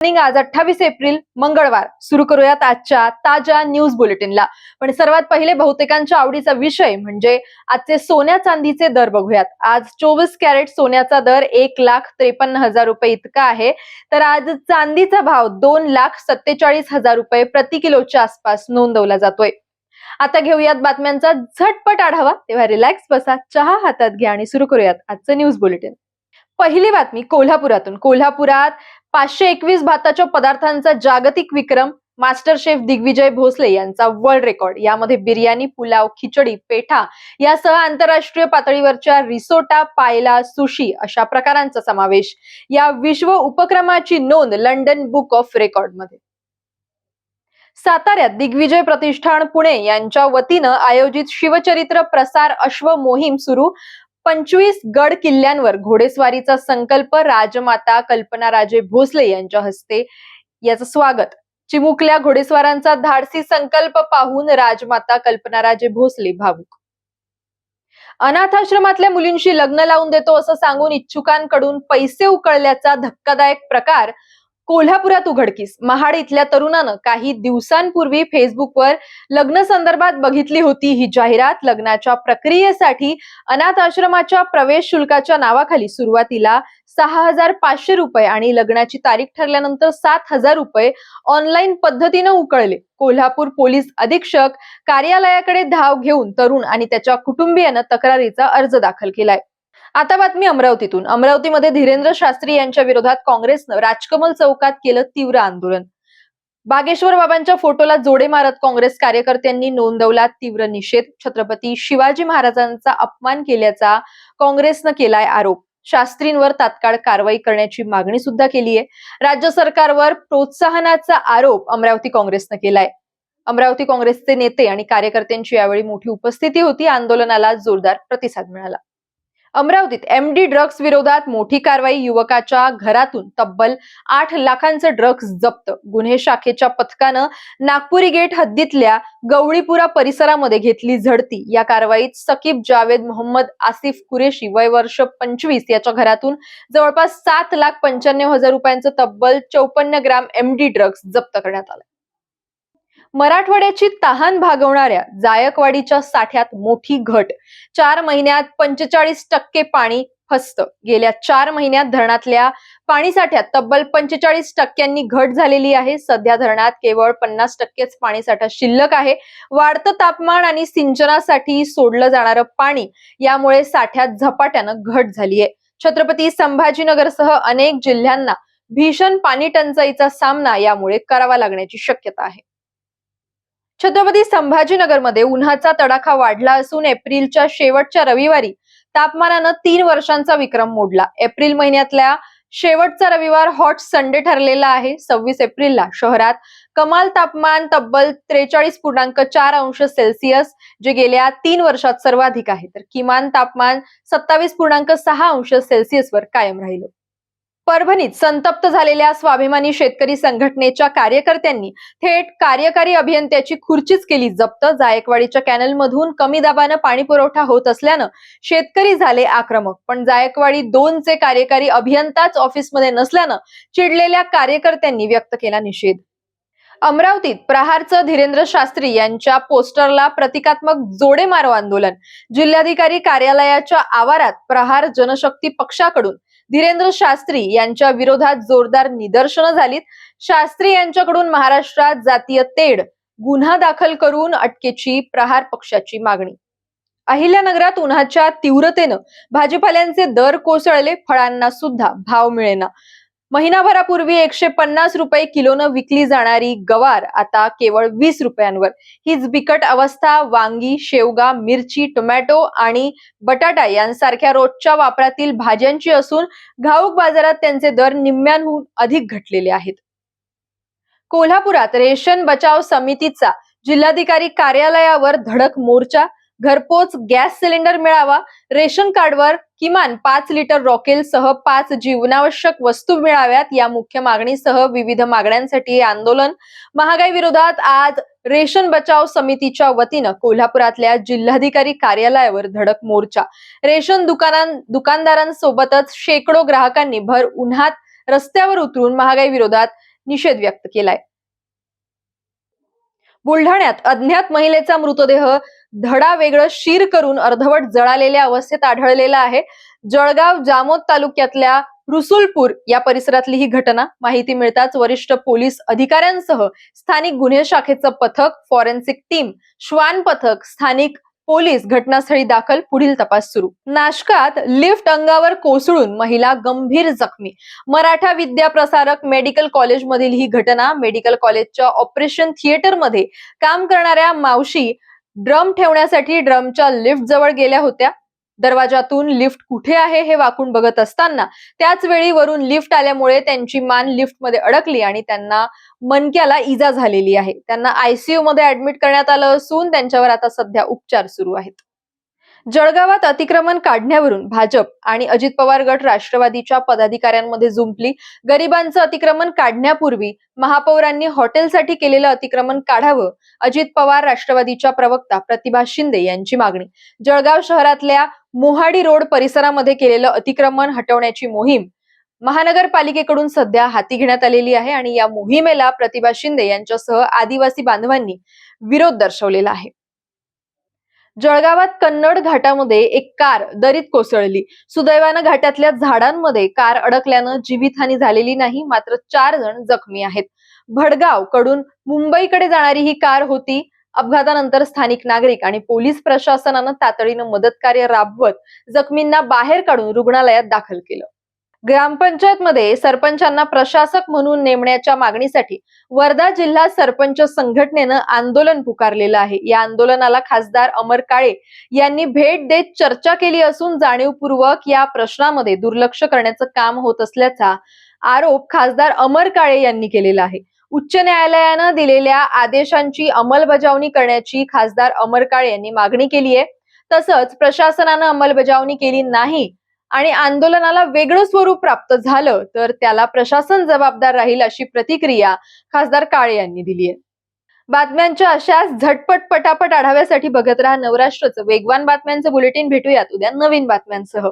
आज 28 एप्रिल मंगळवार सुरू करूयात आजच्या ताज्या न्यूज बुलेटिनला. पण सर्वात पहिले बहुतेकांच्या आवडीचा विषय म्हणजे आजचे सोन्या चांदीचे दर बघूयात. आज 24 कॅरेट सोन्याचा दर 1,53,000 रुपये इतका आहे, तर आज चांदीचा भाव 2,47,000 रुपये प्रति किलोच्या आसपास नोंदवला जातोय. आता घेऊयात बातम्यांचा झटपट आढावा. तेव्हा रिलॅक्स बसा, चहा हातात घ्या आणि सुरू करूयात आजचं न्यूज बुलेटिन. पहिली बातमी कोल्हापुरातून. कोल्हापुरात 521 भाताच्या पदार्थांचा जागतिक विक्रम. मास्टर शेफ दिग्विजय भोसले यांचा वर्ल्ड रेकॉर्ड. यामध्ये बिर्याणी, पुलाव, खिचडी, पेठा यासह आंतरराष्ट्रीय पातळीवरच्या रिसोटा, पायला, सुशी अशा प्रकारांचा समावेश. या विश्व उपक्रमाची नोंद लंडन बुक ऑफ रेकॉर्ड मध्ये. साताऱ्यात दिग्विजय प्रतिष्ठान पुणे यांच्या वतीनं आयोजित शिवचरित्र प्रसार अश्व मोहीम सुरू. 25 गड किल्ल्यांवर घोडेस्वारीचा संकल्प. राजमाता कल्पनाराजे भोसले यांच्या हस्ते याचं स्वागत. चिमुकल्या घोडेस्वारांचा धाडसी संकल्प पाहून राजमाता कल्पनाराजे भोसले भावुक. अनाथाश्रमातल्या मुलींशी लग्न लावून देतो असं सांगून इच्छुकांकडून पैसे उकळल्याचा धक्कादायक प्रकार कोल्हापुरात उघडकीस. महाड इथल्या तरुणानं काही दिवसांपूर्वी फेसबुकवर लग्न संदर्भात बघितली होती ही जाहिरात. लग्नाच्या प्रक्रियेसाठी अनाथ आश्रमाच्या प्रवेश शुल्काच्या नावाखाली सुरुवातीला 6,500 रुपये आणि लग्नाची तारीख ठरल्यानंतर 7,000 रुपये ऑनलाईन पद्धतीनं उकळले. कोल्हापूर पोलीस अधीक्षक कार्यालयाकडे धाव घेऊन तरुण आणि त्याच्या कुटुंबियानं तक्रारीचा अर्ज दाखल केलाय. आता बातमी अमरावतीतून. अमरावतीमध्ये धीरेंद्र शास्त्री यांच्या विरोधात काँग्रेसनं राजकमल चौकात केलं तीव्र आंदोलन. बागेश्वर बाबांच्या फोटोला जोडे मारत काँग्रेस कार्यकर्त्यांनी नोंदवला तीव्र निषेध. छत्रपती शिवाजी महाराजांचा अपमान केल्याचा काँग्रेसनं केलाय आरोप. शास्त्रींवर तात्काळ कारवाई करण्याची मागणी सुद्धा केली आहे. राज्य सरकारवर प्रोत्साहनाचा आरोप अमरावती काँग्रेसनं केलाय. अमरावती काँग्रेसचे नेते आणि कार्यकर्त्यांची यावेळी मोठी उपस्थिती होती. आंदोलनाला जोरदार प्रतिसाद मिळाला. अमरावतीत एमडी ड्रग्ज विरोधात मोठी कारवाई. युवकाच्या घरातून तब्बल 8 लाखांचे ड्रग्ज जप्त. गुन्हे शाखेच्या पथकानं नागपुरी गेट हद्दीतल्या गवळीपुरा परिसरामध्ये घेतली झडती. या कारवाईत सकीब जावेद मोहम्मद आसिफ कुरेशी वय वर्ष 25 याच्या घरातून जवळपास 7,95,000 रुपयांचं तब्बल 54 ग्राम एमडी ड्रग्ज जप्त करण्यात आलं. मराठवाड्याची तहान भागवणाऱ्या जायकवाडीच्या साठ्यात मोठी घट. 4 महिन्यात 45% पाणी फस्त. गेल्या 4 महिन्यात धरणातल्या पाणी साठ्यात तब्बल 45% घट झालेली आहे. सध्या धरणात केवळ 50%च पाणीसाठा शिल्लक आहे. वाढतं तापमान आणि सिंचनासाठी सोडलं जाणारं पाणी यामुळे साठ्यात झपाट्यानं घट झालीय. छत्रपती संभाजीनगरसह अनेक जिल्ह्यांना भीषण पाणी टंचाईचा सामना यामुळे करावा लागण्याची शक्यता आहे. छत्रपती संभाजीनगरमध्ये उन्हाचा तडाखा वाढला असून एप्रिलच्या शेवटच्या रविवारी तापमानानं 3 वर्षांचा विक्रम मोडला. एप्रिल महिन्यातल्या शेवटचा रविवार हॉट संडे ठरलेला आहे. 26 एप्रिलला शहरात कमाल तापमान तब्बल 43.4 अंश सेल्सिअस जे गेल्या 3 वर्षात सर्वाधिक आहे, तर किमान तापमान 27.6 अंश सेल्सिअसवर कायम राहिलं. परभणीत संतप्त झालेल्या स्वाभिमानी शेतकरी संघटनेच्या कार्यकर्त्यांनी थेट कार्यकारी अभियंत्याची खुर्चीच केली जप्त. जायकवाडीच्या कॅनलमधून कमी दाबानं पाणी पुरवठा होत असल्यानं शेतकरी झाले आक्रमक. पण जायकवाडी 2 चे कार्यकारी अभियंताच ऑफिसमध्ये नसल्यानं चिडलेल्या कार्यकर्त्यांनी व्यक्त केला निषेध. अमरावतीत प्रहारचं धीरेंद्र शास्त्री यांच्या पोस्टरला प्रतिकात्मक जोडे मारो आंदोलन. जिल्हाधिकारी कार्यालयाच्या आवारात प्रहार जनशक्ती पक्षाकडून धीरेंद्र शास्त्री यांच्या विरोधात जोरदार निदर्शनं झालीत. शास्त्री यांच्याकडून महाराष्ट्रात जातीय तेढ गुन्हा दाखल करून अटकेची प्रहार पक्षाची मागणी. अहिल्यानगरात उन्हाच्या तीव्रतेनं भाजीपाल्यांचे दर कोसळले. फळांना सुद्धा भाव मिळेना. महिनाभरापूर्वी 150 रुपये किलोनं विकली जाणारी गवार आता केवळ 20 रुपयांवर. हीच बिकट अवस्था वांगी, शेवगा, मिरची, टोमॅटो आणि बटाटा यांसारख्या रोजच्या वापरातील भाज्यांची असून घाऊक बाजारात त्यांचे दर निम्म्याहून अधिक घटलेले आहेत. कोल्हापुरात रेशन बचाव समितीचा जिल्हाधिकारी कार्यालयावर धडक मोर्चा. घरपोच गॅस सिलेंडर मिळावा. रेशन कार्डवर किमान 5 लिटर रॉकेल सह 5 जीवनावश्यक वस्तू मिळाव्यात या मुख्य मागणीसह विविध मागण्यांसाठी आंदोलन. महागाई विरोधात आज रेशन बचाव समितीच्या वतीनं कोल्हापुरातल्या जिल्हाधिकारी कार्यालयावर धडक मोर्चा. रेशन दुकानदारांसोबतच शेकडो ग्राहकांनी भर उन्हात रस्त्यावर उतरून महागाई विरोधात निषेध व्यक्त केलाय. बुलढाण्यात अज्ञात महिलेचा मृतदेह धडा वेगळं शीर करून अर्धवट जळालेल्या अवस्थेत आढळलेला आहे. जळगाव जामोद तालुक्यातल्या रुसुलपूर या परिसरातली ही घटना. माहिती मिळताच वरिष्ठ पोलीस अधिकाऱ्यांसह स्थानिक गुन्हे शाखेचं पथक, फॉरेन्सिक टीम, श्वान पथक, स्थानिक पोलीस घटनास्थळी दाखल, पुढील तपास सुरू. नाशकात लिफ्ट अंगावर कोसळून महिला गंभीर जखमी. मराठा विद्या प्रसारक मेडिकल कॉलेज मधील ही घटना. मेडिकल कॉलेजच्या ऑपरेशन थिएटर मध्ये काम करणाऱ्या मावशी ड्रम ठेवण्यासाठी ड्रमच्या लिफ्ट जवळ गेल्या होत्या. दरवाजातून लिफ्ट कुठे आहे हे वाकून बघत असताना त्याच वेळी वरून लिफ्ट आल्यामुळे त्यांची मान लिफ्ट मध्ये अडकली आणि त्यांना मणक्याला इजा झालेली आहे. त्यांना आयसीयू मध्ये ऍडमिट करण्यात आलं असून त्यांच्यावर आता सध्या उपचार सुरू आहेत. जळगावात अतिक्रमण काढण्यावरून भाजप आणि अजित पवार गट राष्ट्रवादीच्या पदाधिकाऱ्यांमध्ये जुंपली. गरिबांचं अतिक्रमण काढण्यापूर्वी महापौरांनी हॉटेलसाठी केलेलं अतिक्रमण काढावं, अजित पवार राष्ट्रवादीच्या प्रवक्ता प्रतिभा शिंदे यांची मागणी. जळगाव शहरातल्या मोहाडी रोड परिसरामध्ये केलेलं अतिक्रमण हटवण्याची मोहीम महानगरपालिकेकडून सध्या हाती घेण्यात आलेली आहे आणि या मोहिमेला प्रतिभा शिंदे यांच्यासह आदिवासी बांधवांनी विरोध दर्शवलेला आहे. जळगावात कन्नड घाटामध्ये एक कार दरीत कोसळली. सुदैवानं घाटातल्या झाडांमध्ये कार अडकल्यानं जीवितहानी झालेली नाही, मात्र 4 जण जखमी आहेत. भडगाव कडून मुंबईकडे जाणारी ही कार होती. अपघातानंतर स्थानिक नागरिक आणि पोलीस प्रशासनानं तातडीनं मदत कार्य राबवत जखमींना बाहेर काढून रुग्णालयात दाखल केलं. ग्रामपंचायत मध्ये सरपंचांना प्रशासक म्हणून नेमण्याच्या मागणीसाठी वर्धा जिल्हा सरपंच संघटनेनं आंदोलन पुकारलेलं आहे. या आंदोलनाला खासदार अमर काळे यांनी भेट देत चर्चा केली असून जाणीवपूर्वक या प्रश्नामध्ये दुर्लक्ष करण्याचं काम होत असल्याचा आरोप खासदार अमर काळे यांनी केलेला आहे. उच्च न्यायालयानं दिलेल्या आदेशांची अंमलबजावणी करण्याची खासदार अमर काळे यांनी मागणी केली आहे. तसंच प्रशासनानं अंमलबजावणी केली नाही आणि आंदोलनाला वेगळं स्वरूप प्राप्त झालं तर त्याला प्रशासन जबाबदार राहील, अशी प्रतिक्रिया खासदार काळे यांनी दिली आहे. बातम्यांच्या अशाच झटपट पटापट आढाव्यासाठी बघत राहा नवराष्ट्रचं वेगवान बातम्यांचं बुलेटिन. भेटूयात उद्या नवीन बातम्यांसह.